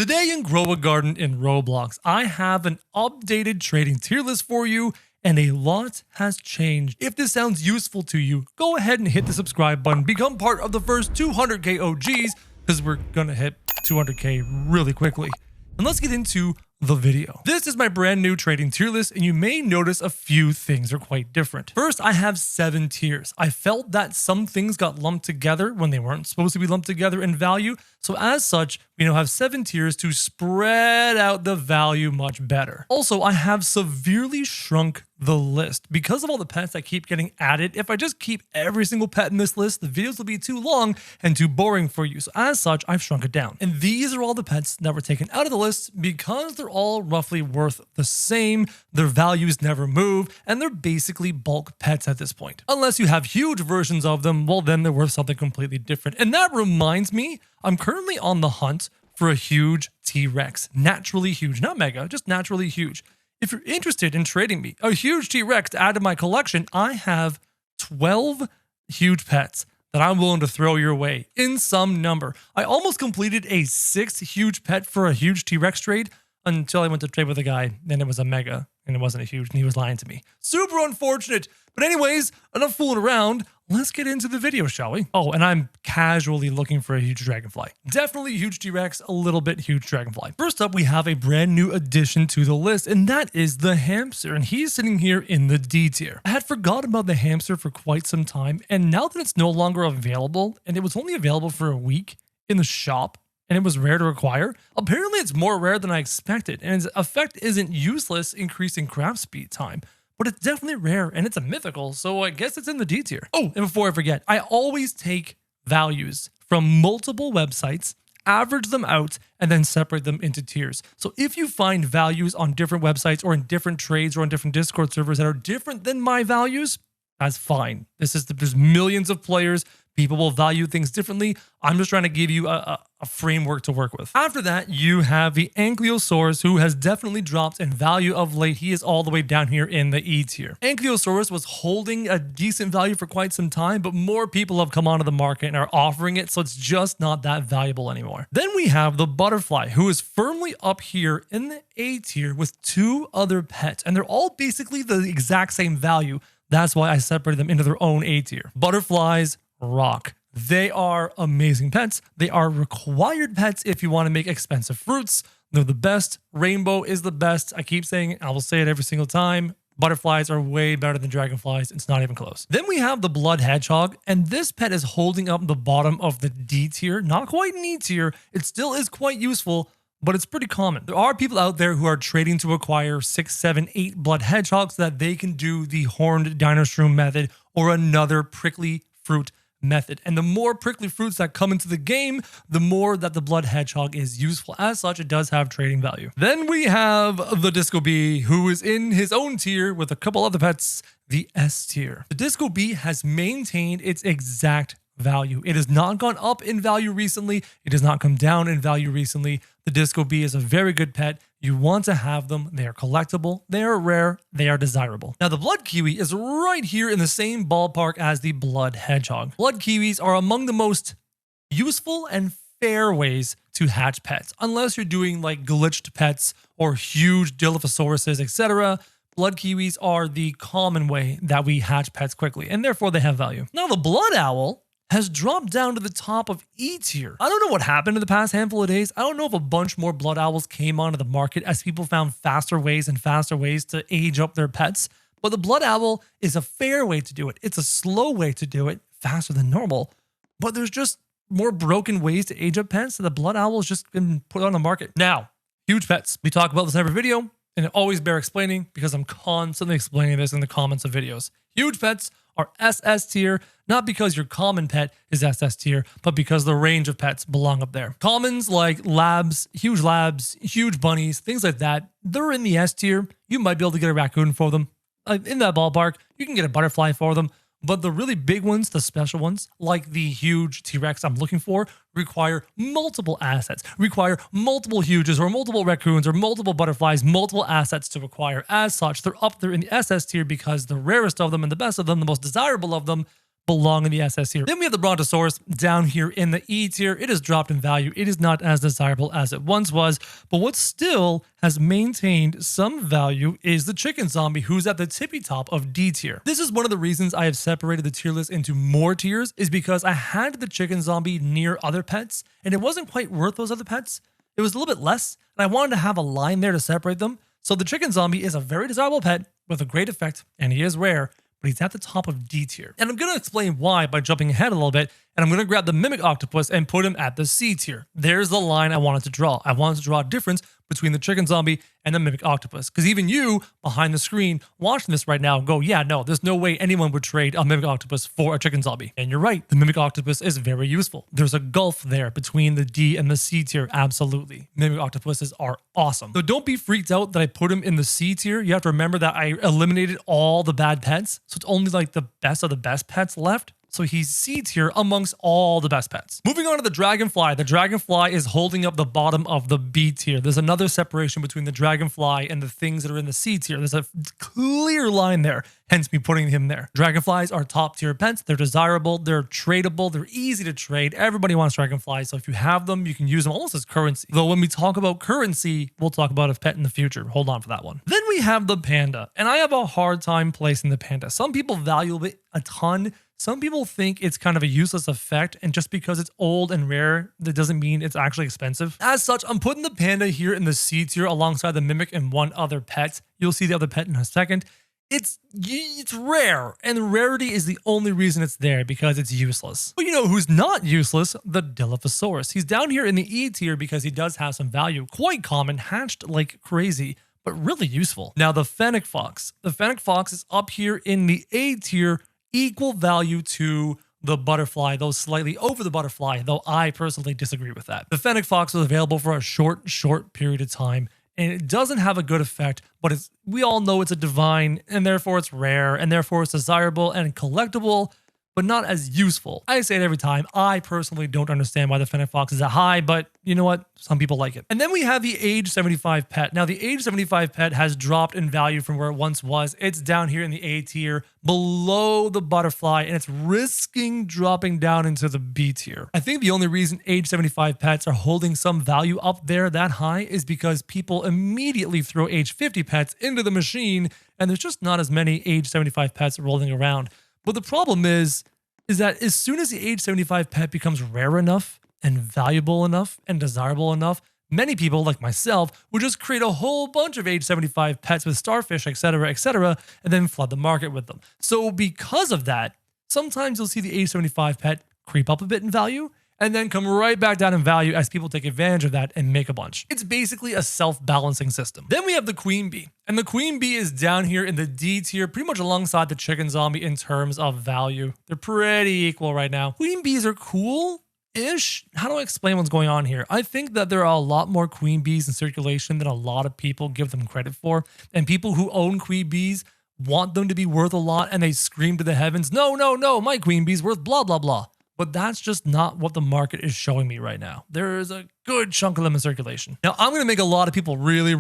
Today in Grow a Garden in Roblox, I have an updated trading tier list for you, and a lot has changed. If this sounds useful to you, go ahead and hit the subscribe button. Become part of the first 200k OGs, because we're gonna hit 200k really quickly. And let's get into the video. This is my brand new trading tier list, and you may notice a few things are quite different. First, I have 7 tiers. I felt that some things got lumped together when they weren't supposed to be lumped together in value. So as such, we now have 7 tiers to spread out the value much better. Also, I have severely shrunk the list because of all the pets that keep getting added. If I just keep every single pet in this list, the videos will be too long and too boring for you. So as such, I've shrunk it down. And these are all the pets that were taken out of the list because they're all roughly worth the same. Their values never move, and they're basically bulk pets at this point. Unless you have huge versions of them, well, then they're worth something completely different. And that reminds me, I'm currently on the hunt for a huge T-Rex. Naturally huge, not mega, just naturally huge. If you're interested in trading me a huge T-Rex to add to my collection, I have 12 huge pets that I'm willing to throw your way in some number. I almost completed a 6 huge pet for a huge T-Rex trade until I went to trade with a guy, and it was a mega, and it wasn't a huge, and he was lying to me. Super unfortunate. But anyways, enough fooling around. Let's get into the video, shall we? Oh, and I'm casually looking for a huge dragonfly. Definitely huge T-Rex, a little bit huge dragonfly. First up, we have a brand new addition to the list, and that is the hamster, and he's sitting here in the D tier. I had forgotten about the hamster for quite some time, and now that it's no longer available, and it was only available for a week in the shop, and it was rare to acquire, apparently it's more rare than I expected, and its effect isn't useless, increasing craft speed time. But it's definitely rare, and it's a mythical, so I guess it's in the D tier. Oh, and before I forget, I always take values from multiple websites, average them out, and then separate them into tiers. So if you find values on different websites or in different trades or on different Discord servers that are different than my values, that's fine. There's millions of players. People will value things differently. I'm just trying to give you a framework to work with. After that, you have the Ankylosaurus, who has definitely dropped in value of late. He is all the way down here in the E tier. Ankylosaurus was holding a decent value for quite some time, but more people have come onto the market and are offering it, so it's just not that valuable anymore. Then we have the butterfly, who is firmly up here in the A tier with 2 other pets, and they're all basically the exact same value. That's why I separated them into their own A tier. Butterflies rock. They are amazing pets. They are required pets if you want to make expensive fruits. They're the best. Rainbow is the best. I keep saying it. I will say it every single time. Butterflies are way better than dragonflies. It's not even close. Then we have the blood hedgehog, and this pet is holding up the bottom of the D tier. Not quite an E tier. It still is quite useful, but it's pretty common. There are people out there who are trading to acquire 6, 7, 8 blood hedgehogs so that they can do the horned dinosaur method or another prickly fruit method. And the more prickly fruits that come into the game, the more that the blood hedgehog is useful. As such, it does have trading value. Then we have the Disco Bee, who is in his own tier with a couple other pets, the S tier. The Disco Bee has maintained its exact value. It has not gone up in value recently. It has not come down in value recently. The Disco Bee is a very good pet. You want to have them. They are collectible. They are rare. They are desirable. Now, the blood kiwi is right here in the same ballpark as the blood hedgehog. Blood kiwis are among the most useful and fair ways to hatch pets. Unless you're doing like glitched pets or huge Dilophosauruses, etc., blood kiwis are the common way that we hatch pets quickly, and therefore they have value. Now, the blood owl has dropped down to the top of E tier. I don't know what happened in the past handful of days. I don't know if a bunch more blood owls came onto the market as people found faster ways to age up their pets. But the blood owl is a fair way to do it. It's a slow way to do it, faster than normal. But there's just more broken ways to age up pets, so the blood owl has just been put on the market. Now, huge pets. We talk about this in every video, and it always bear explaining because I'm constantly explaining this in the comments of videos. Huge pets are SS tier, not because your common pet is SS tier, but because the range of pets belong up there. Commons like labs, huge bunnies, things like that, they're in the S tier. You might be able to get a raccoon for them. In that ballpark, you can get a butterfly for them. But the really big ones, the special ones, like the huge T-Rex I'm looking for, require multiple assets, require multiple huges or multiple raccoons or multiple butterflies, multiple assets to acquire. As such, they're up there in the SS tier because the rarest of them and the best of them, the most desirable of them, belong in the SS tier. Then we have the Brontosaurus down here in the E tier. It has dropped in value. It is not as desirable as it once was, but what still has maintained some value is the chicken zombie, who's at the tippy top of D tier. This is one of the reasons I have separated the tier list into more tiers, is because I had the chicken zombie near other pets and it wasn't quite worth those other pets. It was a little bit less and I wanted to have a line there to separate them. So the chicken zombie is a very desirable pet with a great effect and he is rare, but he's at the top of D tier. And I'm going to explain why by jumping ahead a little bit, and I'm going to grab the Mimic Octopus and put him at the C tier. There's the line I wanted to draw. I wanted to draw a difference between the chicken zombie and the Mimic Octopus. Because even you, behind the screen, watching this right now, go, yeah, no, there's no way anyone would trade a Mimic Octopus for a chicken zombie. And you're right, the Mimic Octopus is very useful. There's a gulf there between the D and the C tier, absolutely. Mimic Octopuses are awesome. So don't be freaked out that I put him in the C tier. You have to remember that I eliminated all the bad pets. So it's only like the best of the best pets left. So he's C tier amongst all the best pets. Moving on to the Dragonfly. The Dragonfly is holding up the bottom of the B tier. There's another separation between the Dragonfly and the things that are in the C tier. There's a clear line there, hence me putting him there. Dragonflies are top tier pets. They're desirable. They're tradable. They're easy to trade. Everybody wants Dragonflies. So if you have them, you can use them almost as currency. Though when we talk about currency, we'll talk about a pet in the future. Hold on for that one. Then we have the Panda. And I have a hard time placing the Panda. Some people value it a ton. Some people think it's kind of a useless effect, and just because it's old and rare, that doesn't mean it's actually expensive. As such, I'm putting the Panda here in the C tier alongside the Mimic and one other pet. You'll see the other pet in a second. It's rare, and rarity is the only reason it's there, because it's useless. But you know who's not useless? The Dilophosaurus. He's down here in the E tier because he does have some value. Quite common, hatched like crazy, but really useful. Now the Fennec Fox. The Fennec Fox is up here in the A tier, equal value to the butterfly, though slightly over the butterfly, though I personally disagree with that. The Fennec Fox was available for a short period of time, and it doesn't have a good effect, but we all know it's a divine, and therefore it's rare, and therefore it's desirable and collectible, but not as useful. I say it every time. I personally don't understand why the Fennec Fox is that high, but you know what? Some people like it. And then we have the age 75 pet. Now the age 75 pet has dropped in value from where it once was. It's down here in the A tier below the butterfly, and it's risking dropping down into the B tier. I think the only reason age 75 pets are holding some value up there that high is because people immediately throw age 50 pets into the machine, and there's just not as many age 75 pets rolling around. But the problem is that as soon as the age 75 pet becomes rare enough and valuable enough and desirable enough, many people like myself would just create a whole bunch of age 75 pets with starfish, etc., and then flood the market with them. So because of that, sometimes you'll see the age 75 pet creep up a bit in value and then come right back down in value as people take advantage of that and make a bunch. It's basically a self-balancing system. Then we have the Queen Bee, and the Queen Bee is down here in the D tier, pretty much alongside the chicken zombie in terms of value. They're pretty equal right now. Queen Bees are cool-ish. How do I explain what's going on here? I think that there are a lot more Queen Bees in circulation than a lot of people give them credit for, and people who own Queen Bees want them to be worth a lot, and they scream to the heavens, no, my Queen Bee's worth blah, blah, blah. But that's just not what the market is showing me right now. There is a good chunk of them in circulation. Now, I'm going to make a lot of people really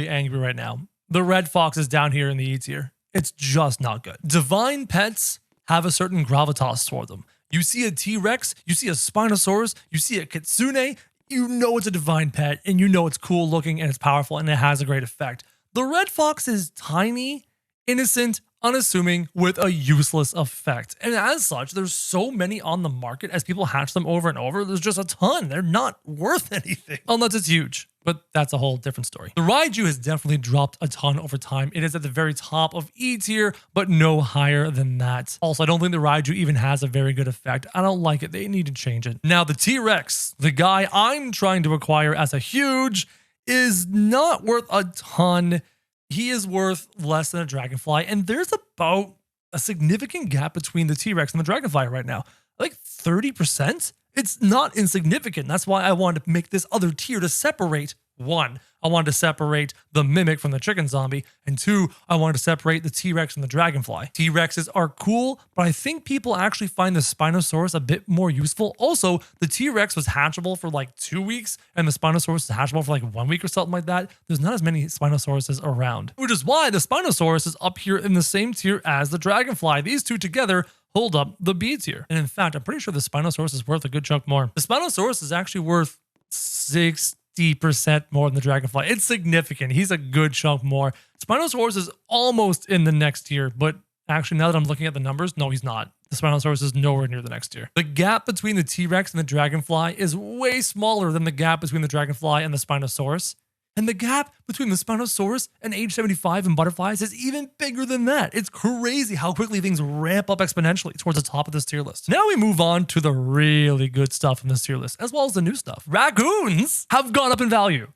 angry right now. The Red Fox is down here in the E tier. It's just not good. Divine pets have a certain gravitas toward them. You see a T-Rex, you see a Spinosaurus, you see a Kitsune, you know it's a divine pet, and you know it's cool looking and it's powerful and it has a great effect. The Red Fox is tiny, innocent, unassuming, with a useless effect. And as such, there's so many on the market as people hatch them over and over. There's just a ton. They're not worth anything unless it's huge. But that's a whole different story. The Raiju has definitely dropped a ton over time. It is at the very top of E tier, but no higher than that. Also, I don't think the Raiju even has a very good effect. I don't like it. They need to change it. Now, the T-Rex, the guy I'm trying to acquire as a huge, is not worth a ton. He is worth less than a Dragonfly, and there's about a significant gap between the T-Rex and the Dragonfly right now. Like 30%? It's not insignificant. That's why I wanted to make this other tier to separate. One, I wanted to separate the Mimic from the chicken zombie, and two, I wanted to separate the T-Rex from the Dragonfly. T-Rexes are cool, but I think people actually find the Spinosaurus a bit more useful. Also, the T-Rex was hatchable for like 2 weeks, and the Spinosaurus is hatchable for like 1 week or something like that. There's not as many Spinosauruses around, which is why the Spinosaurus is up here in the same tier as the Dragonfly. These two together hold up the B tier. And in fact, I'm pretty sure the Spinosaurus is worth a good chunk more. The Spinosaurus is actually worth 60% more than the Dragonfly. It's significant. He's a good chunk more. Spinosaurus is almost in the next tier, but actually now that I'm looking at the numbers, no, he's not. The Spinosaurus is nowhere near the next tier. The gap between the T-Rex and the Dragonfly is way smaller than the gap between the Dragonfly and the Spinosaurus. And the gap between the Spinosaurus and age 75 and butterflies is even bigger than that. It's crazy how quickly things ramp up exponentially towards the top of this tier list. Now we move on to the really good stuff in this tier list, as well as the new stuff. Raccoons have gone up in value,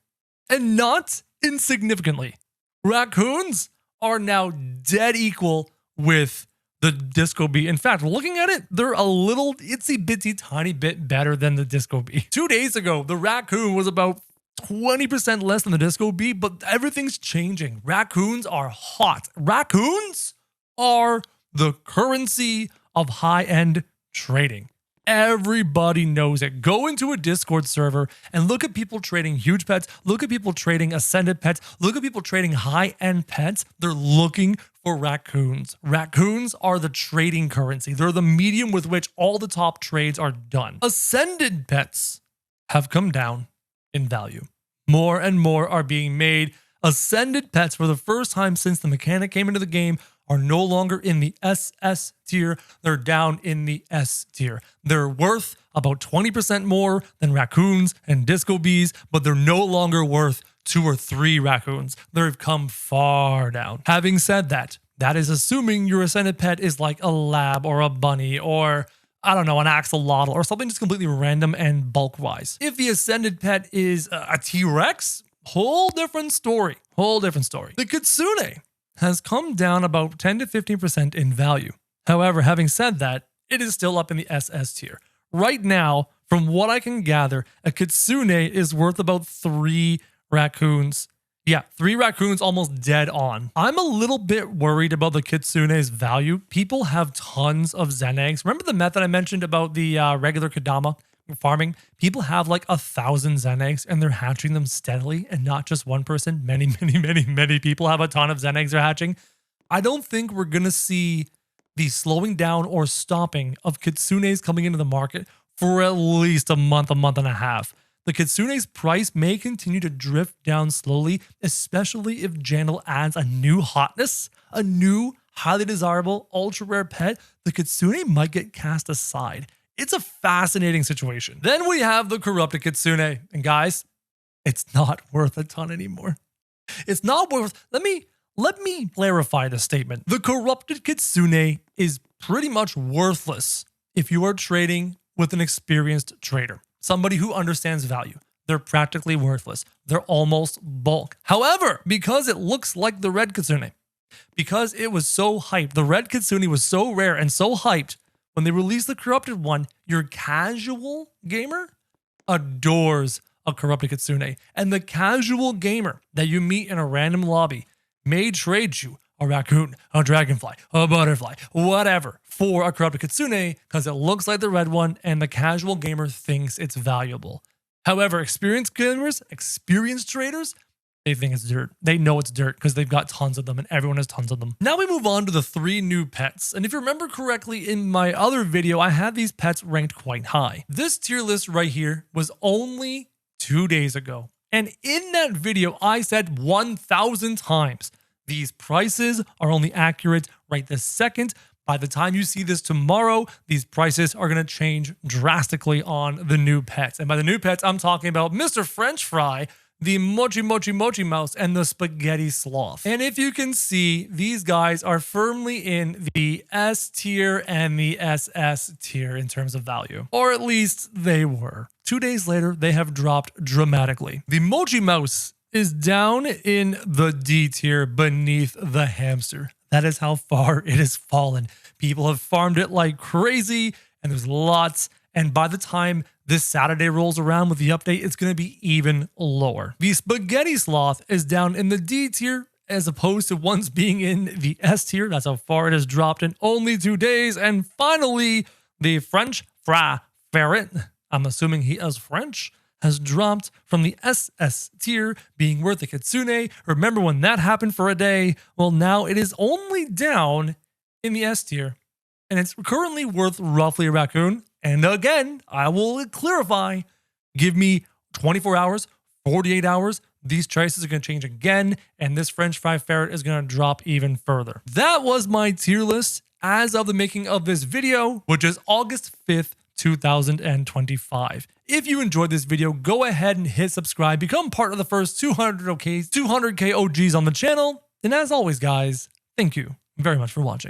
and not insignificantly. Raccoons are now dead equal with the Disco Bee. In fact, looking at it, they're a little itsy bitsy tiny bit better than the Disco Bee. 2 days ago, the raccoon was about 20% less than the Disco Bee, but everything's changing. Raccoons are hot. Raccoons are the currency of high-end trading. Everybody knows it. Go into a Discord server and look at people trading huge pets. Look at people trading ascended pets. Look at people trading high-end pets. They're looking for raccoons. Raccoons are the trading currency. They're the medium with which all the top trades are done. Ascended pets have come down in value. More and more are being made. Ascended pets, for the first time since the mechanic came into the game, are no longer in the SS tier. They're down in the S tier. They're worth about 20% more than raccoons and Disco Bees, but they're no longer worth 2 or 3 raccoons. They've come far down. Having said that, that is assuming your ascended pet is like a lab or a bunny or, I don't know, an axolotl or something just completely random and bulk-wise. If the ascended pet is a T-Rex, whole different story. Whole different story. The Kitsune has come down about 10 to 15% in value. However, having said that, it is still up in the SS tier. Right now, from what I can gather, a Kitsune is worth about 3 raccoons. Yeah, 3 raccoons almost dead on. I'm a little bit worried about the Kitsune's value. People have tons of Zen eggs. Remember the method I mentioned about the regular Kadama farming? People have like 1,000 Zen eggs and they're hatching them steadily, and not just one person. Many people have a ton of Zen eggs they're hatching. I don't think we're going to see the slowing down or stopping of Kitsunes coming into the market for at least a month and a half. The Kitsune's price may continue to drift down slowly, especially if Jandal adds a new hotness, a new highly desirable ultra rare pet. The Kitsune might get cast aside. It's a fascinating situation. Then we have the corrupted Kitsune. And guys, it's not worth a ton anymore. It's not worth, let me clarify the statement. The corrupted Kitsune is pretty much worthless if you are trading with an experienced trader. Somebody who understands value. They're practically worthless. They're almost bulk. However, because it looks like the red Kitsune, because it was so hyped, the red Kitsune was so rare and so hyped, when they released the corrupted one, your casual gamer adores a corrupted Kitsune. And the casual gamer that you meet in a random lobby may trade you a raccoon, a dragonfly, a butterfly, whatever, for a corrupted Kitsune because it looks like the red one and the casual gamer thinks it's valuable. However, experienced gamers, experienced traders, they think it's dirt. They know it's dirt because they've got tons of them and everyone has tons of them. Now we move on to the 3 new pets. And if you remember correctly, in my other video, I had these pets ranked quite high. This tier list right here was only 2 days ago. And in that video, I said 1,000 times, these prices are only accurate right this second. By the time you see this tomorrow, these prices are going to change drastically on the new pets. And by the new pets, I'm talking about Mr. French Fry, the Mochi Mouse, and the Spaghetti Sloth. And if you can see, these guys are firmly in the S tier and the SS tier in terms of value. Or at least they were. 2 days later, they have dropped dramatically. The Mochi Mouse is down in the D tier beneath the hamster. That is how far it has fallen. People have farmed it like crazy, and there's lots. And by the time this Saturday rolls around with the update, it's going to be even lower. The Spaghetti Sloth is down in the D tier as opposed to once being in the S tier. That's how far it has dropped in only 2 days. And finally, the French Fry Ferret, I'm assuming he is French, has dropped from the SS tier, being worth a Kitsune. Remember when that happened for a day? Well, now it is only down in the S tier and it's currently worth roughly a raccoon. And again, I will clarify, give me 24 hours, 48 hours, these prices are going to change again, and this French fry ferret is going to drop even further. That was my tier list as of the making of this video, which is August 5th, 2025. If you enjoyed this video, go ahead and hit subscribe, become part of the first 200K OGs on the channel. And as always, guys, thank you very much for watching.